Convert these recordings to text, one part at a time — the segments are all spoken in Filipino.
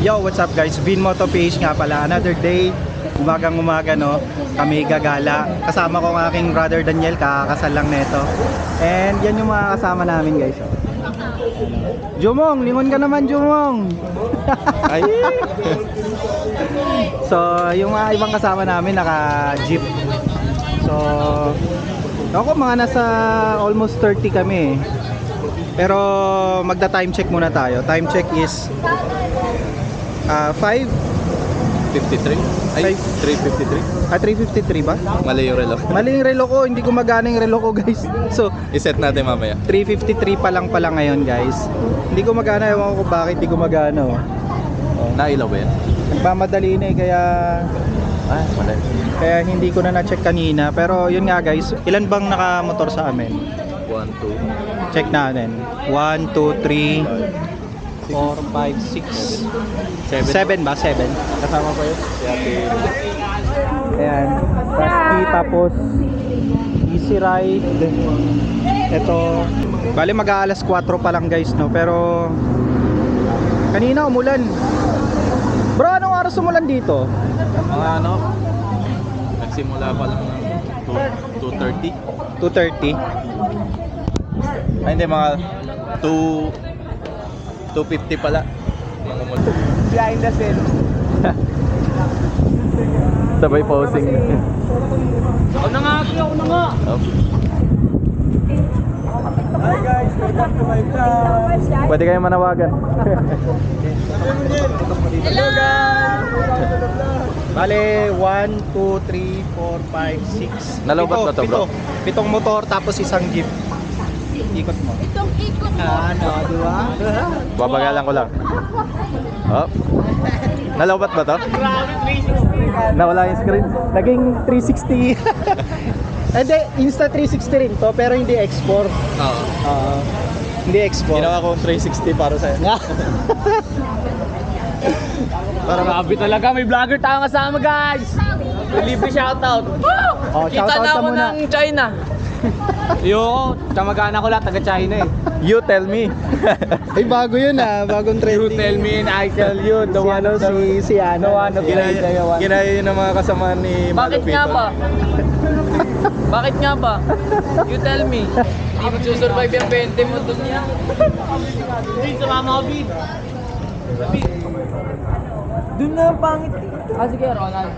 Yo, what's up guys? Vin Moto PH nga pala. Another day, umagang umaga no. Kami gagala. Kasama ko ang aking brother Daniel, kakasal lang neto. And yan yung mga kasama namin guys. Jumong, lingon ka naman Jumong. Ay. So, yung mga ibang kasama namin naka-jeep. So, ako mga nasa almost 30 kami. Pero magda-time check muna tayo. Time check is 5:53. Ay, 3:53. Ah, 3:53 ba? Mali yung relo. Mali yung relo ko, hindi gumagana yung relo ko, guys. So, i-set natin mamaya. 3:53 pa lang pala ngayon, guys. Hindi gumagana, ewan ko bakit hindi gumagana. Oh. Nailaw ba yan? Nagmamadali na eh, kaya mali. Kaya hindi ko na na-check kanina. Pero yun nga, guys. Ilan bang nakamotor sa amin? 1, 2. Check natin. 1, 2, 3 4, 5, 6 7 ba? 7 kasama pa yun? Ayan, Rusty, tapos Easy Ride. Ito, bali mag-aalas 4 pa lang guys no. Pero kanina umulan. Bro, anong oras umulan dito? Mga ano, nagsimula pa lang ng 2:30. 2:30. Ay hindi, mga 2:50 pala. Behind the scene. Sabay posing. Ako na nga. Oh. Hi guys, welcome to my vlog. Pwede kayo manawagan. Hello guys! Bale, 1, 2, 3, 4, 5, 6 Nalobat ba ito bro? Pitong motor tapos isang jeep. Ikot mo. Itong ikot mo. Ano, di ba? Babagalan ko lang. Oh. Nalobat ba to? Nawala yung screen. Naging 360. Hindi, Insta 360 rin to, pero hindi export. Oo. Hindi export. Ginawa ko 360 para sa'yo. Grabe talaga, may vlogger tayo kasama guys. Libre shoutout. Oh, Kita shoutout na ka ako muna. ng China. Yo, kamag-anak ko lang taga China eh. You tell me. Ay, bago yun ah, bagong trending. You tell me and I tell you. The one of si ano. Ginaya yun ang mga kasama ni Malo Bakit nga People. ba? Bakit nga ba? You tell me. Hindi magsusurvive yung 20 mo doon niya. Bin, sumama ko Bin. Doon na ang pangit. Ah sige Ronald.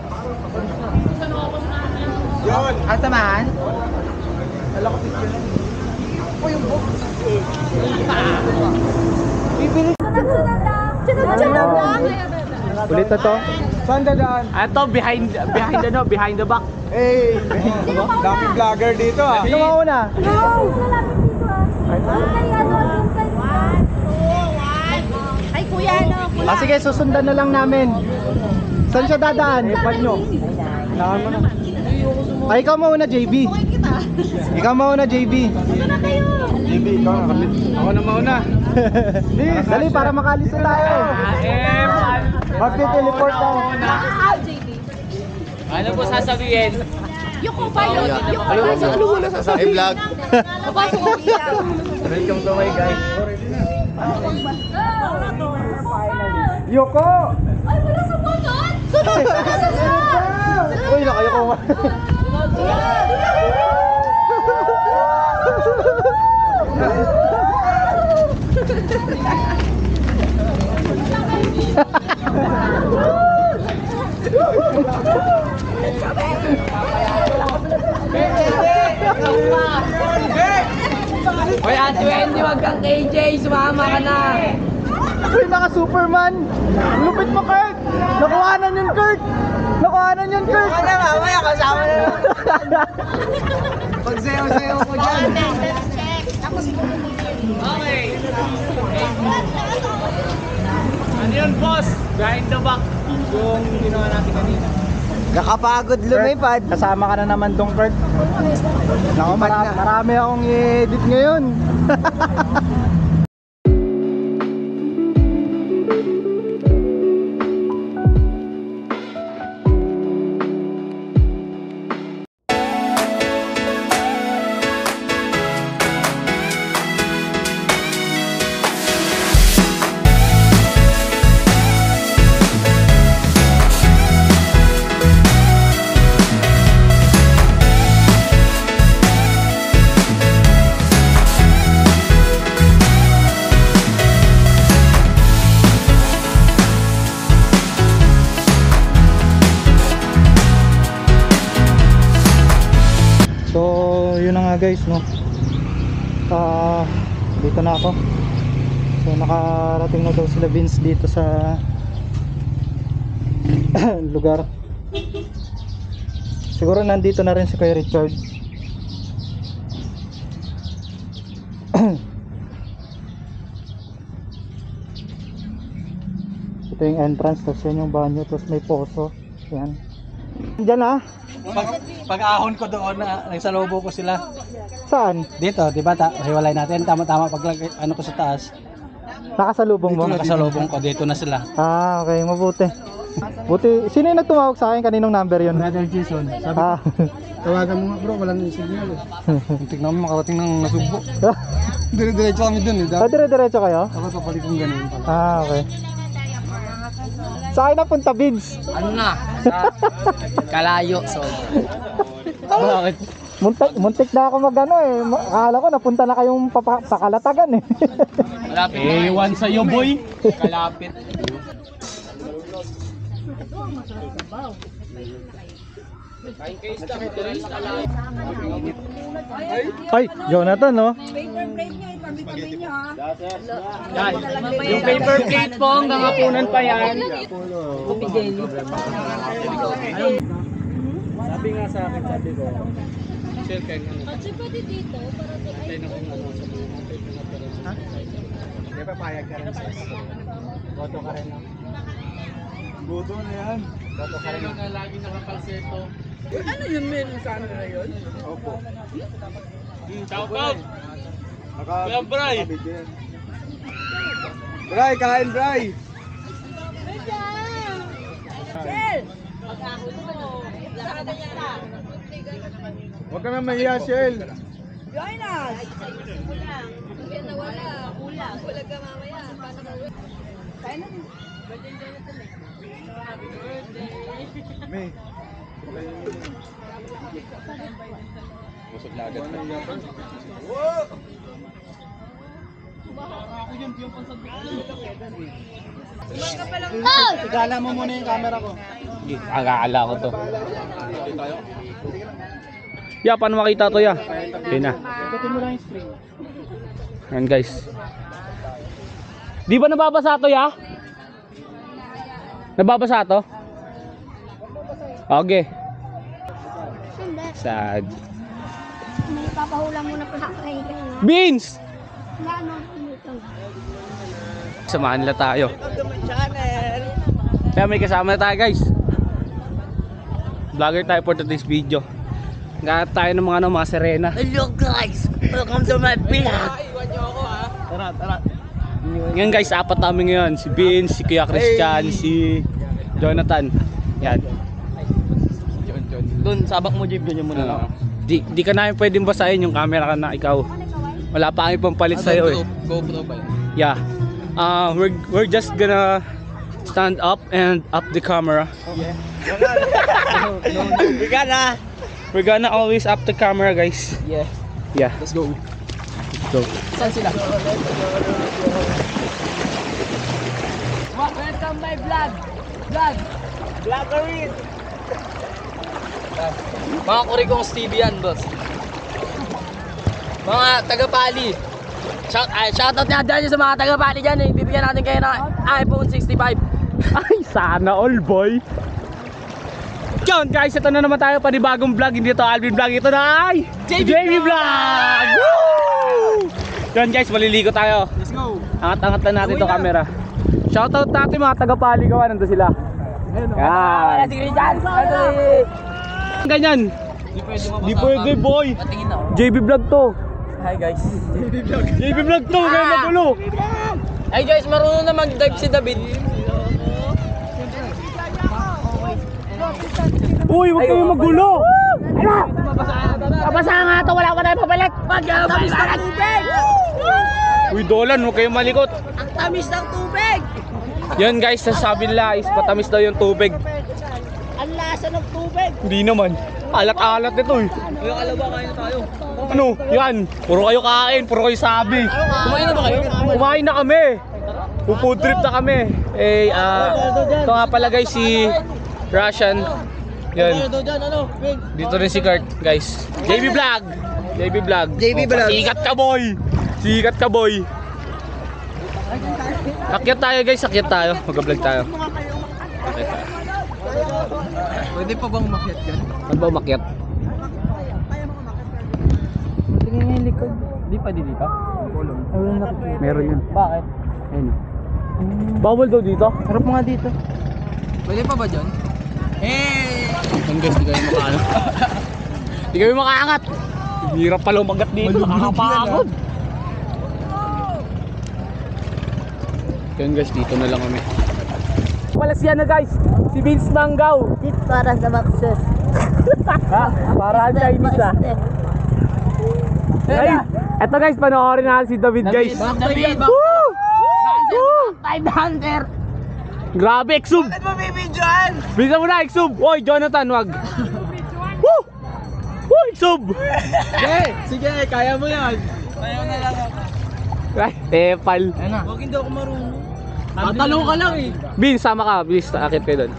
Yun. Ang samahan? Sunod lang. Ulit na to. Saan dadaan? Ito behind the back. Eh, dami vlogger dito ah. Sino mauna? Ay, kuya, ano? Kuya. Ah, sige, susundan na lang namin. Saan siya dadaan? Ipan nyo. Kailangan mo na. Ay, ikaw mauna, JB. Ikaw mauna, JB. Sunod kayo. JB, ikaw na. Ako na mauna. Dali, para makalis na tayo. Magti-teleport tayo. JB. Ano po sasabihin? Yung pilot. Ano wala sasabihin? Vlog. Papasok ko siya. Welcome to my guys. Yoko! Ay, wala sa button. Sunod. Uy, nakayo ko. Hoy Ate Wendy, wag kang KJ, sumama ka na. Uy, naka-Superman! Lupit mo, Kurt! Nakuhanan yun, Kurt! Nakuhanan yun, Kurt! Ano, mamaya, kasama na lang. Pag-sayo-sayo ko dyan. Okay. Ano yun, boss? Behind the back. Yung ginawa natin kanina. Nakapagod lumipad. Kasama ka na naman dong, Kurt. Naku, marami akong i-edit ngayon. na guys, no. Dito na ako. So nakarating na daw sila Vince dito sa lugar. Siguro nandito na rin si Kuya Richard. Ito yung entrance, tapos yan yung banyo, tapos may poso. Yan. Diyan ah. Pag-ahon ko doon na nagsalubo ko sila. Saan? Dito, di ba? Hiwalay natin. Tama-tama pag ano ko sa taas. Nakasalubong mo? Nakasalubong ko. Dito na sila. Ah, okay. Mabuti. Buti. Sino yung nagtumawag sa akin? Kaninong number yun? Brother Jason, sabi Ah. tawagan mo nga bro, walang signal eh. Tignan mo makarating ng nasugbo. Dire-diretso kami dun eh. Dire-diretso kayo? Dapat papalit kong ganun. Ah, okay. Saan napunta, Vince? Ano na? Sa Kalayo, so. Bakit? Muntik na ako magano eh. Akala ko napunta na kayong pakalatagan eh. Malapit na. Ewan sa'yo boy. Kalapit. Ay, Jonathan, no? Yan. Yung paper plate po, hanggang hapunan pa yan. Sabi nga sa akin, sabi ko, share kayo nga. Kasi pwede dito, para Tayo na kung ano sa mga kapit na natin. Ha? Kaya papayag ka rin sa boto ka rin lang. Boto na yan. Boto ka rin lang. Na lagi nakakalseto. Ano yun meron sa ano na yun? Opo. Shout out! Kuya Bray! Bray, kain Bray! Huwag ka na mahiya, Shell! Join us! Kulang. Kaya nawala. Kulang. Kulang ka mamaya. Paano ka? Kain na. May. Busog na agad. Igala mo muna yung camera ko. Akala ko to. Ya, paano makita to ya? Yun na. Ikutin mo lang yung screen. Yan guys. Di ba nababasa to ya? Nababasa to? Okay. Sad. May papahulang muna pa sa kain. Beans! Ano? Ito. Samahan nila tayo. Kaya may kasama na tayo guys. Vlogger tayo for today's video. Naghahanap tayo ng mga mga Serena. Hello guys! Welcome to my vlog! Tara, tara. Ngayon guys, apat namin ngayon. Si Vince, si Kuya Christian, si Jonathan. Yan. Doon, sabak mo jeep, doon yung muna lang. Di ka namin pwedeng basahin yung camera ka na ikaw. Wala pa kami pampalit sa'yo eh. GoPro ba? Yeah. We're just gonna stand up and up the camera. We're gonna always up the camera guys. Yeah. Yeah. Let's go. Let's go. Saan sila? Welcome my vlog! Vlog! Vloggerin! Mga kurikong Stevie yan, boss. Mga taga-Pali. Shoutout nga dyan sa mga taga-Pali dyan eh. Bibigyan natin kayo ng iPhone 65. Ay, sana all boy. Yun guys, ito na naman tayo panibagong vlog. Hindi ito Alvin vlog, ito na ay JB vlog! Woo! Yun guys, maliligo tayo. Let's go. Angat-angat lang natin itong camera. Shoutout natin mga taga-Pali gawa, nandun sila. Yan. Sige dyan! Ganyan. Di pwede boy. Patingin na. JB vlog to. Hi guys. JB vlog to, kaya magulo. Hey guys, marunong na mag-dive si David. Uy, huwag kayo magulo. Ano? Kabasa nga to, wala pa tayo pabalik. Tamis ng tubig! Uy, Dolan, huwag kayo malikot. Ang tamis ng tubig! Yan guys, sasabi nila is matamis daw yung tubig. Ang lasa ng tubig! Hindi naman. Alat-alat nito eh. Kuya Kalawa, kain na tayo. Ano? Yan. Puro kayo kain, puro kayo sabi. Kumain na ba kayo? Kumain na kami. Food trip na kami. Eh, ito nga pala guys si Russian. Yan. Dyan, ano? Dito rin si Kurt, guys. JB Vlog. JB Vlog. JB Vlog. Sikat ka boy. Sikat ka boy. Akyat tayo guys, akyat tayo. Mag-vlog tayo. Akyat tayo. Pwede pa bang umakyat yan? Saan ba umakyat? Tingnan nga yung likod. Di pa dito? Meron yun. Bakit? Ayun. Bawal daw dito? Harap mo nga dito. Pwede pa ba dyan? Ang guys, di kayo makaano. Di kayo makaangat. Hirap pala umagat dito, nakakapagod. Yun guys, dito na lang kami. Palasiyan na guys, si Vince Mangaw. Tip para sa boxes. Ha? Para ang Chinese ah. Ay, eto guys, panoorin natin si David guys. David! Woo! Woo! 500. Grabe, Exub! Bakit mo bibidyoan? Bisa mo na, Exub! Oy, Jonathan, wag! Woo! Woo, Exub! Sige, kaya mo yan. Kaya na lang ako. Ay, tepal. Huwag hindi ako marunong. Tatanong ka lang eh. Vince, sama ka. Please, akit kayo doon.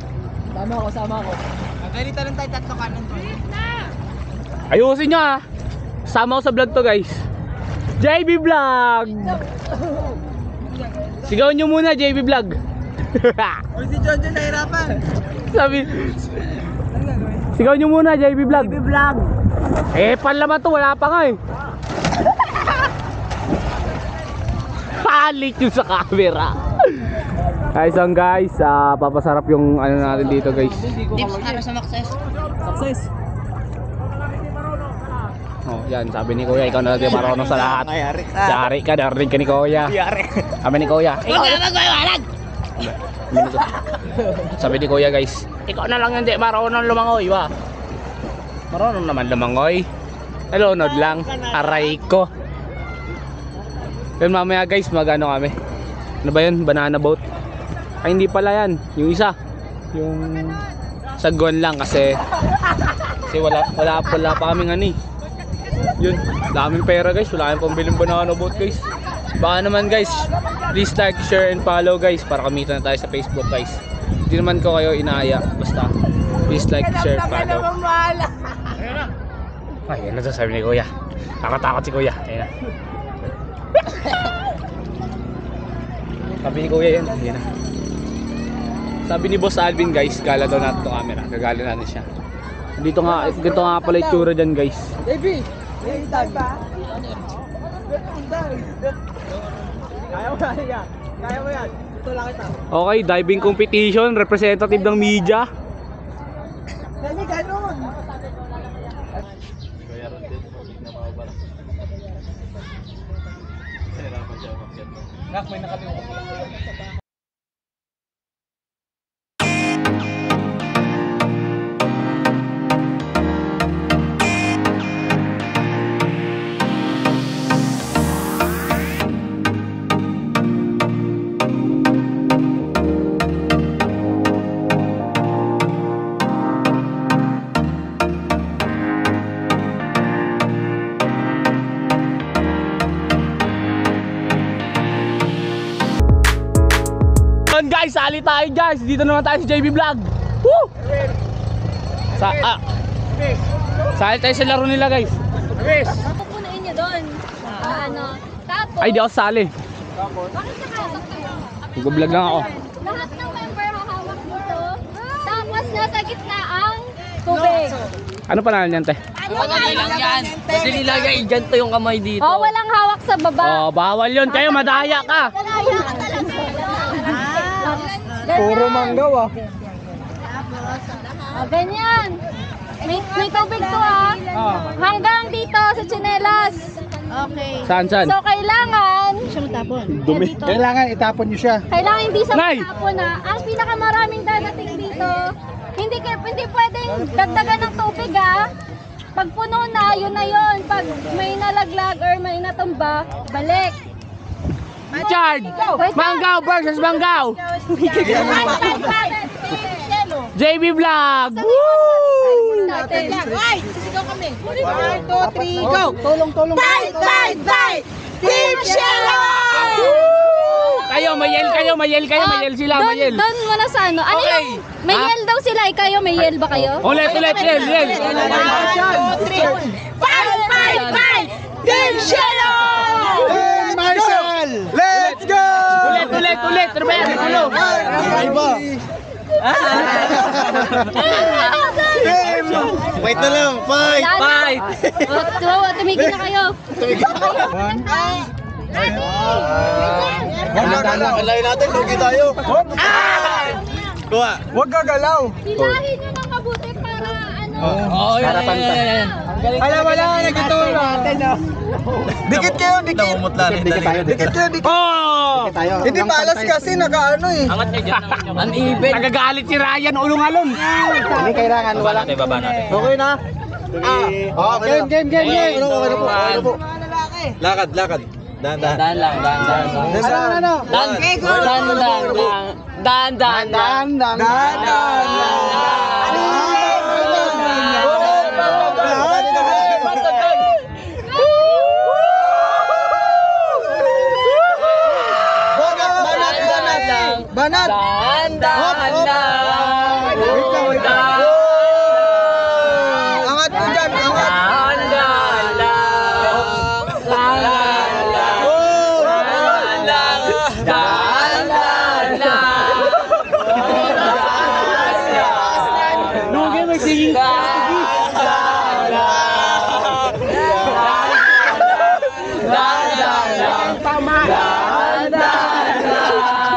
Sama ako. Ganito lang tayo tatlo kanan. Ayusin nyo ah! Sama ko sa vlog to guys. JB Vlog! Sigaw nyo muna, JB Vlog. Uy, si John John nahirapan. Sabi, sigaw nyo muna, JB Vlog. Vlog. Eh, naman to, wala pa nga eh. Halit yun sa camera. Guys, papasarap yung ano natin dito guys. Tips para sa boxes. Success. Oh, yan, sabi ni Kuya, ikaw na lang marunong sa lahat. Mayari ka. Yari ka, narinig ka ni Kuya. Yari. Sabi ni Kuya, Ikaw na magwawalag. sabi ni Kuya guys, ikaw na lang hindi marunong lumangoy ba? Marunong naman lumangoy. Nalunod lang, aray ko. Yun mamaya guys, magano kami. Ano ba yun? Banana boat? Ay hindi pala yan, yung isa. Yung saguan lang kasi wala pa kaming ani. Yun, daming pera guys, wala kaming pambiling banana boat guys. Baka naman guys, please like, share, and follow guys para kumita na tayo sa Facebook guys. Hindi naman ko kayo inaaya, basta please like, share, follow. Ay, yan na sasabi ni Kuya. Nakatakot si Kuya. Ayan na. Sabi ni Kuya yan. Ayan na. Sabi ni Boss Alvin guys, gala daw natin itong camera. Gagala natin siya. Dito nga, ganito nga pala itsura dyan guys. Baby! Tayo ba? Kaya mo yan. Kaya mo yan. Ito lang kita. Okay, diving competition, representative ng media. Dali, ganun. May nakalimutan. Guys, sali tayo guys. Dito naman tayo sa JB Vlog. Woo! Sali tayo sa laro nila guys. Pupunuin niyo doon. Tapos, Ay, di ako sali. bakit nakasok kayo? Nag-vlog lang ako. Lahat ng member hahawak dito. Tapos nasa gitna ang tubig. Ano pangalan niyan, te? Okay lang yan. Kasi nilagay dyan to yung kamay dito. Oh, walang hawak sa baba. Oh, bawal yun. Kayo, madaya ka. Dalaya ka talaga. Puro manggaw ah. Oh, ganyan. May tubig to ah. Hanggang dito sa tsinelas. Okay. Saan? So kailangan Dumi. Kailangan itapon niyo siya. Kailangan hindi sa Nay! matapon na. Ang pinakamaraming dadating dito, hindi pwedeng dagdagan ng tubig ah. Pag puno na, yun na yun. Pag may nalaglag or may natumba, balik. Richard! Mangaw versus Mangaw! JB Vlog! Woo! Ay, sisigaw kami. 1, 2, 3, go! Tulong! Fight! Team Cielo! Kayo, mayel sila, mayel. Doon mo na sa ano. Ano Okay. yung, may yel daw sila, kayo, may yel ba kayo? Ulit, yel. 1, 2, 3, fight! Team Shelo! Team Marshall! Let's go! Ulit! Ano ba yan? Ulo! Iba! Team! Wait na lang! Fight! Fight! Tumigil na kayo. Alayin natin, lugi tayo! Kuha! Huwag gagalaw! Pilahin nyo ng mabuti para ano. Para pantay. Alam mo lang, nagtutulong natin, no? Dikit kayo, dikit! Dikit tayo, dikit kayo, dikit! Oh! Hindi palas kasi, nakaano eh. Angat kayo dyan. Uneven. Nagagalit si Ryan, ulong-alon. Hindi kailangan, wala. Baba natin. Okay na? Game! Ano po? Lakad. Dahan. Banat! Angat mo dyan, angat! Lugi, may singing ka.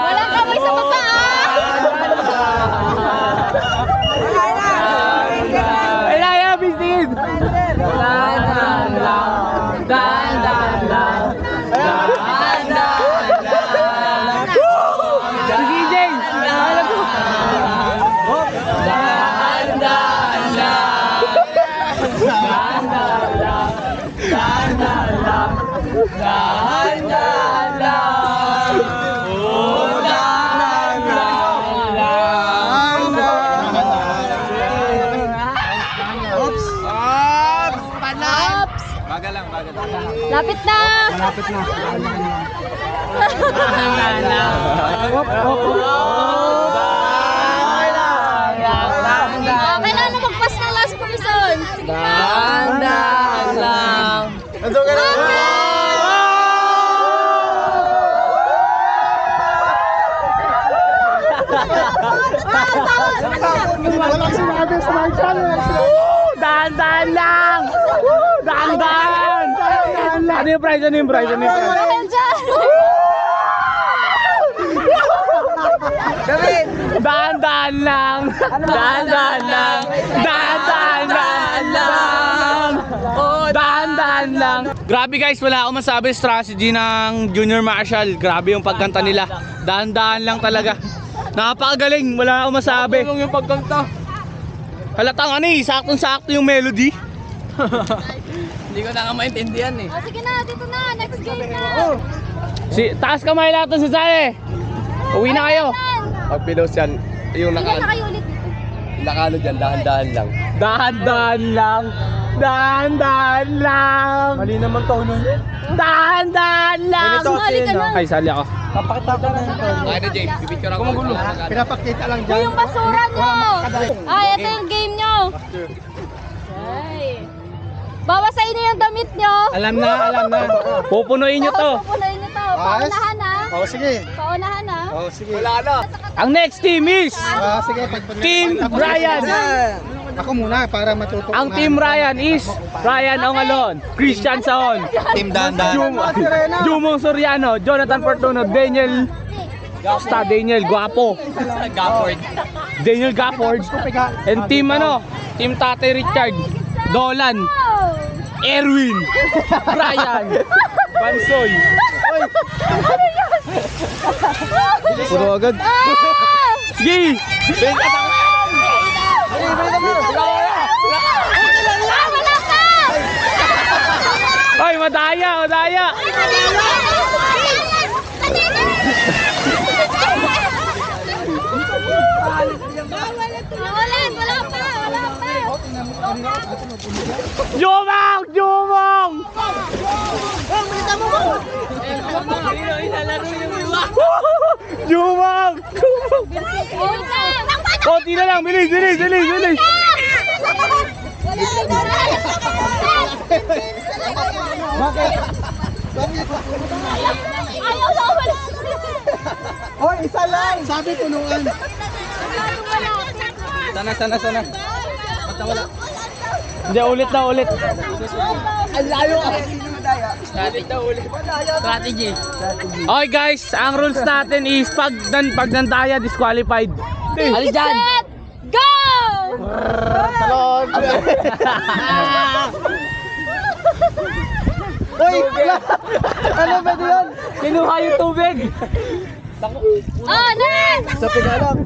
Walang kamay sa baba. Elaya, bisin! Sige, James! Alam mo! Lapit na. Kailangan na mag-pass ng last person. Sige na. Ito ka na! Walang sinabi sa Marshall! Dahan-dahan lang! Dahan-dahan! Ano yung prize? Dahil dyan. Dahan-dahan lang! Dahan-dahan lang! Dahan-dahan lang! Dahan-dahan lang! Grabe guys, wala akong masabi strategy ng Junior Marshall. Grabe yung pagkanta nila. Dahan-dahan lang talaga. Napakagaling, wala akong masabi. Yung pagkanta. Halatang ano eh, saktong-sakto yung melody. Hindi ko na nga maintindihan eh. O sige na, dito na. Next game na. Taas kamay lahat sa sali. Uwi na kayo. Pag pinos yan, yung Ilan na kayo ulit dito? nakano dyan, dahan-dahan lang. Dahan-dahan lang. Dahan-dahan lang. Mali naman to nun. Dahan-dahan lang. Sumali ka na. Ay, sali ako. Papakita ko na ito. Ay na James, bibigyan ako. Kumugulo. Pinapakita lang Uy, dyan. yung basura nyo. Ay, ito yung game nyo. Ay. Bawasain niyo yung damit nyo. Alam na. Pupunuin nyo to. Pupunuin nyo to. Paunahan ha. Oh, sige. Paunahan ha. Oh, sige. Wala na. Ang next team is Sige, Team Ryan. Ako muna para matuto. Ang Team Ryan is Ryan Ongalon, Christian Saon, Team Dandan. Jumong Soriano, Jonathan Fortuno, Daniel Guapo, Daniel Gafford, and Team Team Tate Richard, Dolan, Erwin, Ryan, Bansoy. Puro agad. Sige! Wala ka! Ay, madaya! Wala pa! Jumong! Jumong! Konti na lang, bilis! Bakit? Ayaw na wala. Hoy, isa lang! Sabi punuan. Sana. Hindi, ulit. Ang layo ka. Strategy. Okay guys, ang rules natin is pag nandaya, disqualified. Ali dyan! Set, go! Salon! Hoy! Ano ba yun? Kinuha yung tubig! Oh, next! Sa pigalang.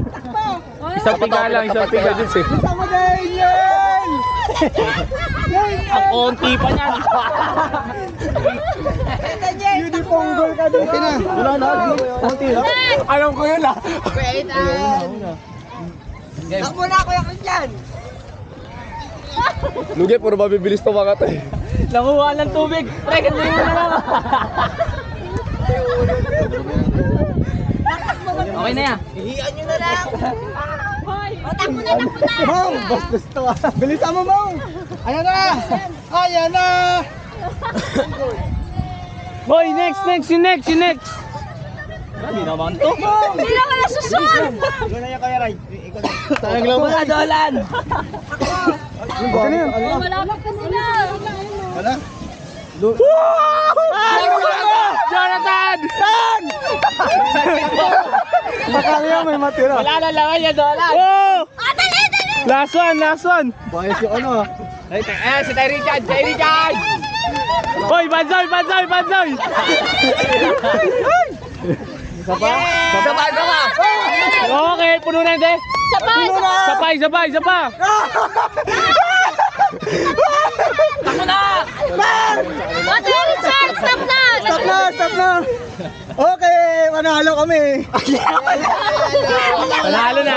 Isang pigalang. Sama din yan! Ang konti pa niyan. Uniform goal ka din. Okay na. Wala na. Konti lang. Alam ko yun ah. Takbo na ako yung dyan. Lugi, puro mabibilis to mga to eh. Nanguha ng tubig. Pre, ganun mo na lang. Okay na yan. Ihian nyo na lang. Takbo na. Mom, bastos to ah. Bilisan mo, Mom. Ayan na. Ayan na. Boy, next. Yung next. Hindi naman to. Hindi naman nasusunod. Ikaw na yan, Kuya Ray. Ikaw na. Sayang lang mga dolan. Okay na yan. Malapit ka sila. Wala. Jonathan! Baka yan, may matira. Wala na lang yan, dolan. Oh! Dali! Last one. Bayas yung ano ah. Si Terry Richard! Hoy, Banzoy! Isa pa? Okay, puno na hindi. Sabay. Ate Richard, stop na! Stop na. Okay, manalo kami. Panalo na.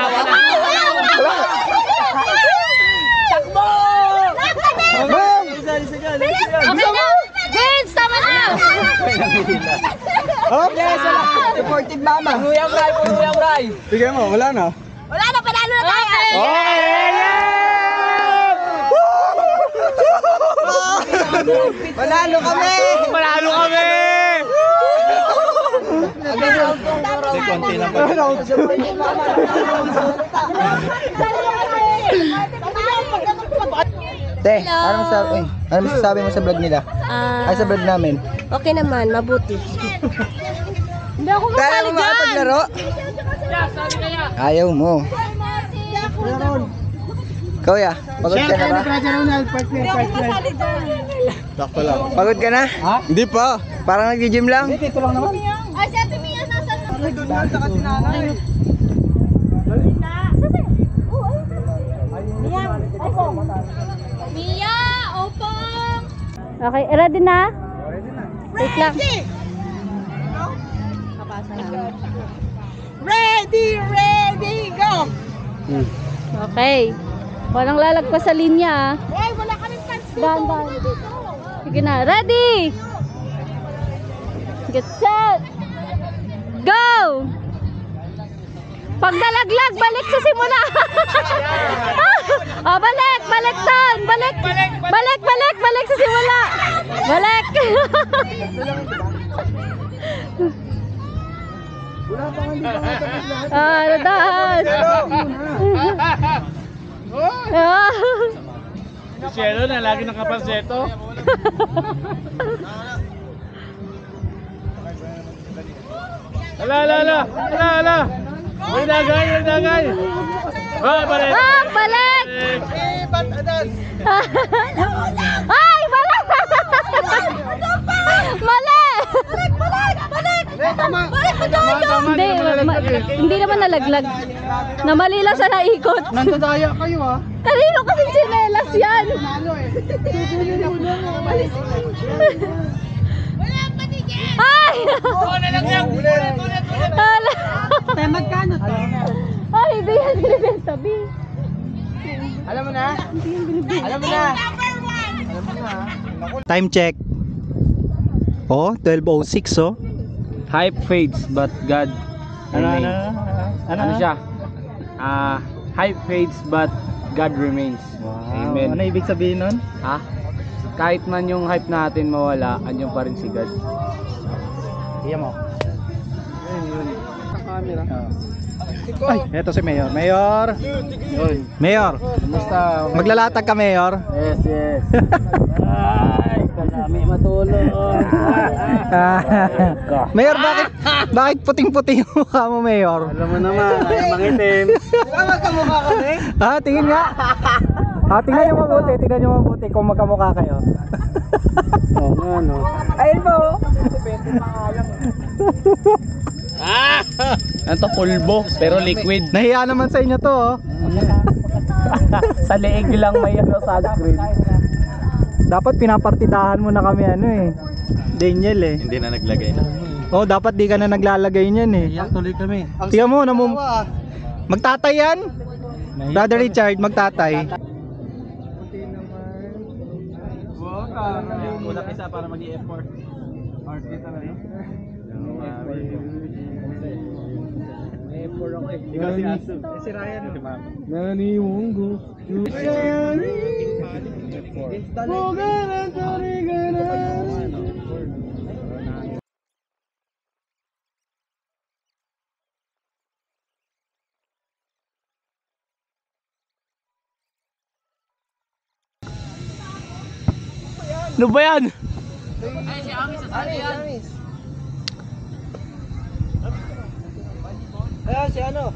Mom! Okay na! Vince, tama na! Okay, supportive mama. Puyang Bray. Sige mo, wala na. Wala na, panalo na tayo! Manalo kami! Panalo kami! Konti lang pa. Te, ano masasabi mo sa vlog nila? Ay, sa vlog namin. Okay naman, mabuti. Hindi ako Kaya mo makapaglaro? Ayaw mo. Kuya, pagod ka na ba? Sakto lang. Pagod ka na? Ha? Hindi pa. Parang nag-gym lang? Hindi, dito lang naman. Ay, si Ate Mia, nasa... Doon sa kasi nanay. Mia, opo! Okay, ready na? Wait lang. Ready, go! Okay. Walang lalagpas sa linya. Ay, wala kaming pants dito. Dahan. Sige na. Ready! Get set! Go! Pag nalaglag, balik sa simula. Oh, balik doon. Balik sa simula. Balik. Dahan. Cielo na, lagi nakapanseto. Ala. May dagay. Oh, balik. Balik. Batadan! Ay, balik. Mali. Hindi naman nalaglag. Namali lang sa naikot. Nandadaya kayo ah. Kanino kasi sinelas yan? Ay! Magkano to? Ay, hindi yan binibenta, B. Alam mo na? Time check. Oh, 12:06 oh. Hype fades but God remains. Ano siya? Hype fades but God remains. Amen. Ano ibig sabihin nun? Ha? kahit man yung hype natin mawala, andyan pa rin si God. Iyan mo. Yun. Ang camera. Ay, eto si Mayor. Mayor. Mayor. Kumusta? Maglalatag ka, Mayor. Yes, yes. Ay, kalami matulog. Mayor, bakit puting-puting yung mukha mo, Mayor? Alam mo naman, ay mangitim. Magkamukha kami? Ha, tingin nga. Tingnan nyo mabuti kung magkamukha kayo. Oo nga, no. Ayun po. Ano to, pulbo, pero liquid. Nahiya naman sa inyo to, oh. Sa leeg lang may sunscreen. Dapat pinapartidahan mo na kami Daniel eh. Hindi na naglagay na. Oh, dapat di ka na naglalagay niyan eh. Iyak tuloy kami. Tingnan mo, magtatay yan? Brother Richard, magtatay. Wala isa para mag-i-effort. Artist na rin. Effort ako eh. Ikaw si Asu. Si Ryan. Nani Wonggo. Ano ba yan? Ayan si ano?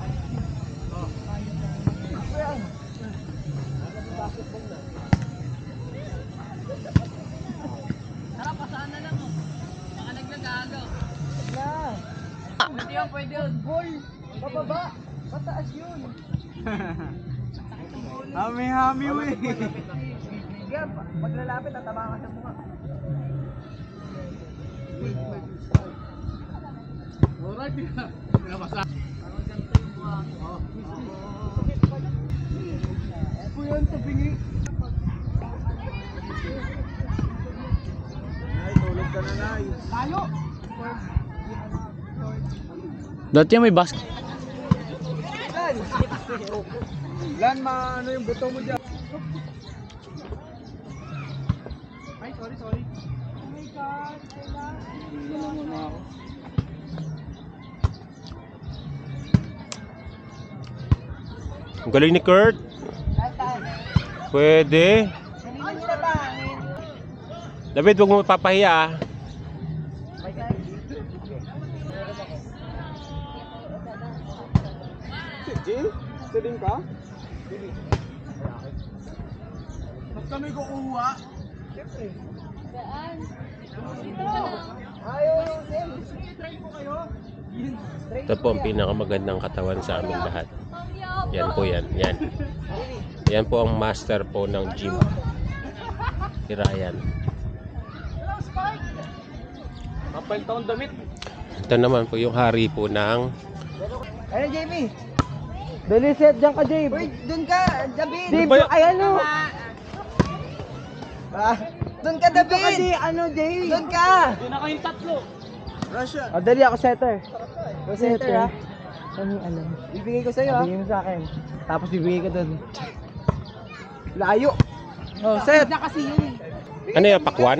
Hami-hami we. Maglalapit at tabangan sa mukha. Alright, pinabasa. Puyan to pingi. Ay, tulog ka na, Nay. Tayo. Dati may basket. Lan, ano yung buto mo dyan? Ay, sorry. Oh my God, I love you. Ang galing ni Kurt. Pwede. David, huwag mo papahiya ah. Jill? Siling ka? Ba't kami kukuha? Siyempre. Ito po ang pinakamagandang katawan sa aming lahat. Yan po yan. Yan. Yan po ang master po ng gym. Si Ryan. Kapal taong damit. Ito naman po yung hari po ng Ayun, Jamie. Deliset, dyan ka, Jabe. Uy, dun ka, David. Jabe, ayan o. Dun ka, David. Ano, Jabe? Dun ka. Dun na kayong tatlo. Russia. Dali ako setter. Setter, ha? Ano alam? Bibigay ko sa'yo, ha? Bibigay mo sa akin. Tapos bibigay ko dun. Layo. Oh, set. Na kasi yun. ano yung pakwan?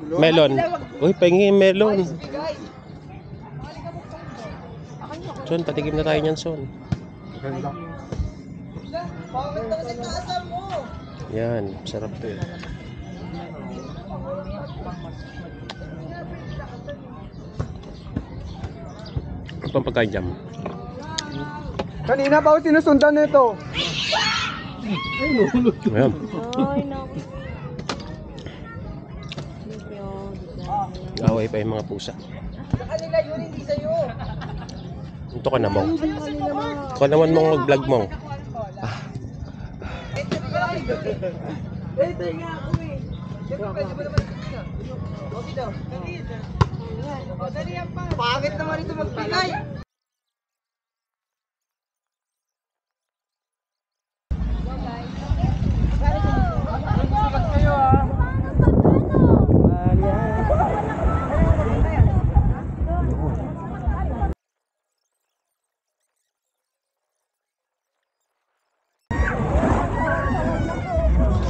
Melon. Uy, pahingin melon. Son, patigim na tayo niyan, Son. Yan, sarap to eh. Ano pang pagkain dyan? Kanina pa ako sinusundan nito. Ayan. Away pa yung mga pusa. Sa kanila yun, hindi sa'yo. Ito ka naman. Ikaw naman mong mag-vlog mo. Ito nga ako eh. Pwede mo naman ito. Okay daw. Pangit naman ito magpilay.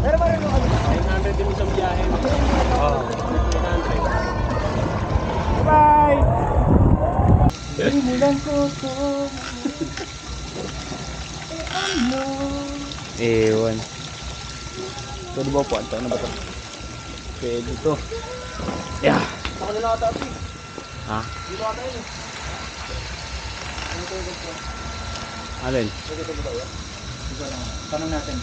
Pero parang 900 din isang biyahe. Ewan. Pwede ba po? Ano ba ito? Pwede ito. Yeah. Sa kanila ata ito. Ha? Dito ata yun eh. Alin? Tanong natin.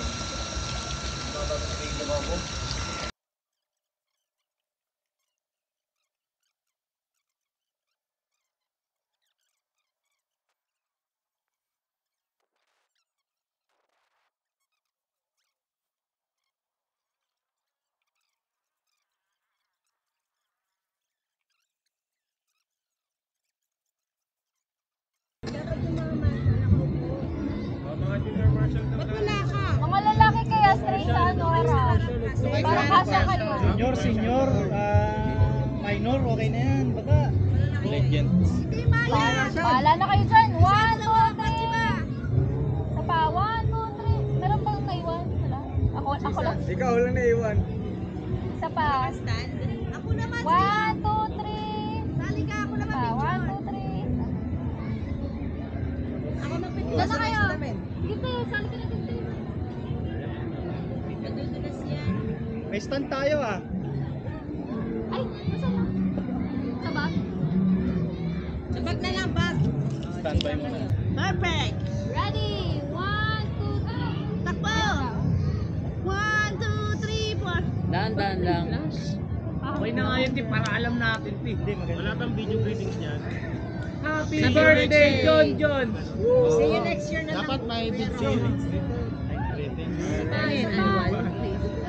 Mga lalaki kaya straight sa ano oras. Para kasya kayo. Senior, minor, okay na yan. Baka. Legends. Bahala na kayo dyan. 1, 2, 3. Sa pa, 1, 2, 3. Meron bang naiwan? Wala. Ako lang. Ikaw lang na iwan. Isa pa. 1, 2, 3. Sali ka, ako naman. 1, 2, 3. Ako na picture. Diyan na kayo. Sige te, sali ka na din te. May stand tayo ah. Ay, nasaan na? Sa bag? Sabag na lang, bag. Standby muna. Perfect. Ready? 1, 2, 3. Takbo. 1, 2, 3, 4. Dahan-dahan lang. Okay na nga yun, Ti, para alam natin, Ti. Wala bang video greetings niyan? Happy birthday, John! See you next year na Dapat may video.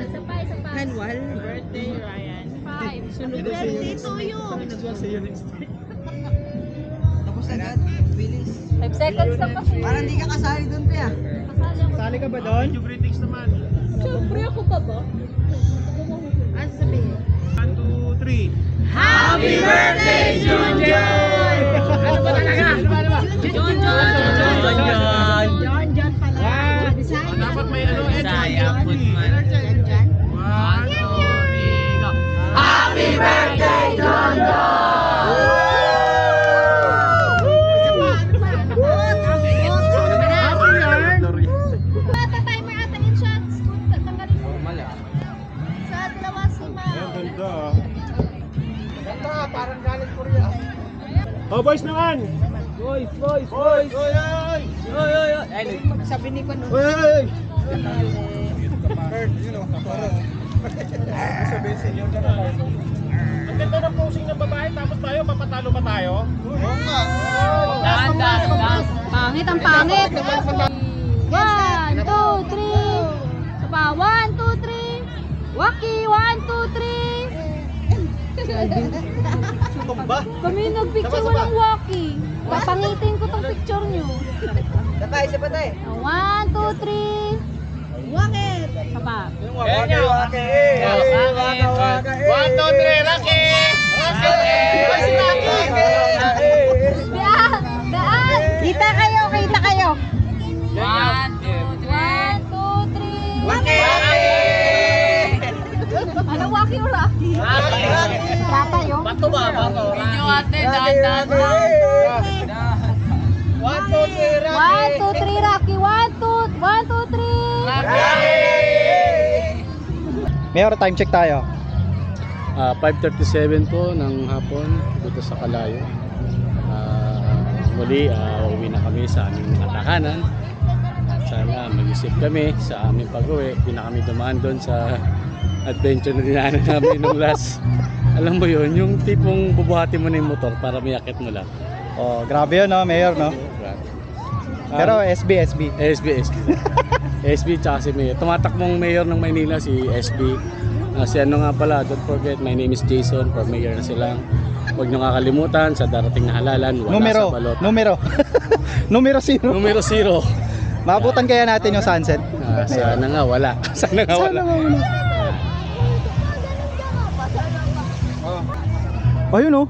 Isa pa, isa pa. Annual birthday, Ryan. 5. Sunod birthday to you. Tapos agad. Bilis. 5 seconds lang kasi. Parang di ka kasali doon pa yan. Kasali ako. Sali ka ba doon? Video greetings naman. Siyempre ako pa ba? Ano sabihin? 1, 2, 3. Happy birthday, Junjun! Ano ba talaga? Ano ba? Junjun! Junjun pala. Dapat may ano, Saya, put man. Junjun. 1, 2, 3, go. Happy birthday, Junjun! Bata timer ata in shots. Tanggalin mo. Sa dalawa si Ma. Ganda, parang galing Korea. Oh, boys naman! Boys! Oy, oy, oy! Sabi ni Pano. Oy! Bird, you know, kaparo. Sabihin senior ka na. Ang ganda ng posing ng babae, tapos tayo, mapatalo ba tayo? Oo nga. Pangit ang pangit. 1, 2, 3. Isa pa. 1, 2, 3. Waki, 1, 2, 3. Tumba. Kami nagpicture walang waki. Papangitin ko tong picture nyo. Tatay, siya pa tayo. 1, 2, 3. Wakit! Isa pa. Waka, waka, eh. Waka, waka, eh. 1, 2, 3, Rocky! Daan! Daan! Kita kayo, kita kayo. 1, 2, 3. Waki! Ano waki o rocky? Rata yun? Bato ba? Bato. Video ate, Dahan-dahan. 1, 2, 3, 1, 2, 3, Rocky. 1, 2, 3. Mayor, time check tayo. 5:37 po ng hapon dito sa Kalayo. Muli, uwi na kami sa aming katakanan. Sana mag-isip kami sa aming pag-uwi. Hindi na kami dumaan doon sa adventure na dinaanan namin nung last. Alam mo yun, yung tipong bubuhati mo na yung motor para may akit mo lang. Oh, grabe yun, no, Mayor, no? Pero SB. SB tsaka si Mayor. Tumatakbong Mayor ng Maynila si SB. Si ano nga pala, don't forget, my name is Jason, for Mayor na silang. Huwag nyo kakalimutan sa darating na halalan, wala sa balot. Numero 0. Numero 0. Maabutan kaya natin yung sunset. Sana nga wala. Sana nga wala. Oh, yun, oh.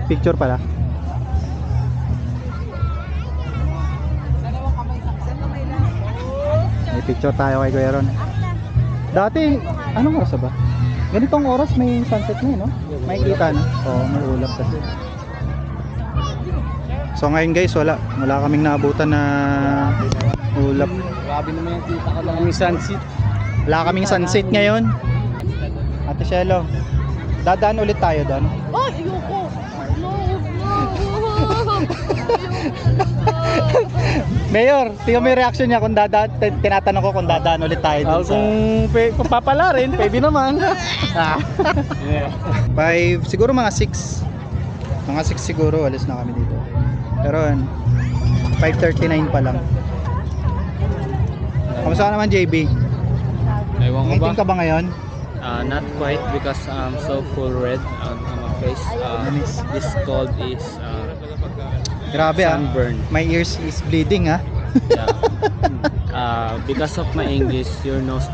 Picture pala. May picture tayo kay Kuya Ron. Dati, anong oras ba? Ganitong oras may sunset na, no? May kita na. Oo, may ulap kasi. So ngayon guys, wala kaming naabutan na ulap. Grabe naman yung kita ko lang yung sunset. Wala kaming sunset ngayon. Ate Shelo, dadaan ulit tayo doon. Ay, ayoko. No. Mayor, tingnan mo yung reaction niya kung tinatanong ko kung dadaan ulit tayo doon sa... Kung papala rin, pwede naman. 5, siguro mga 6. Mga 6 siguro, alis na kami dito. Pero 5:39 pa lang. Kamusta ka naman, JB? Ewan ko ba? Ngiting ka ba ngayon? Not quite because I'm so full red on my face. This cold is Grabe sunburn. My ears is bleeding ah. Yeah. Because of my English, your nose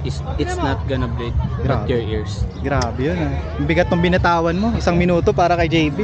it's not gonna bleed, but Grabe. your ears. Grabe yun ah. Ang bigat ng binatawan mo. 1 minuto para kay JB.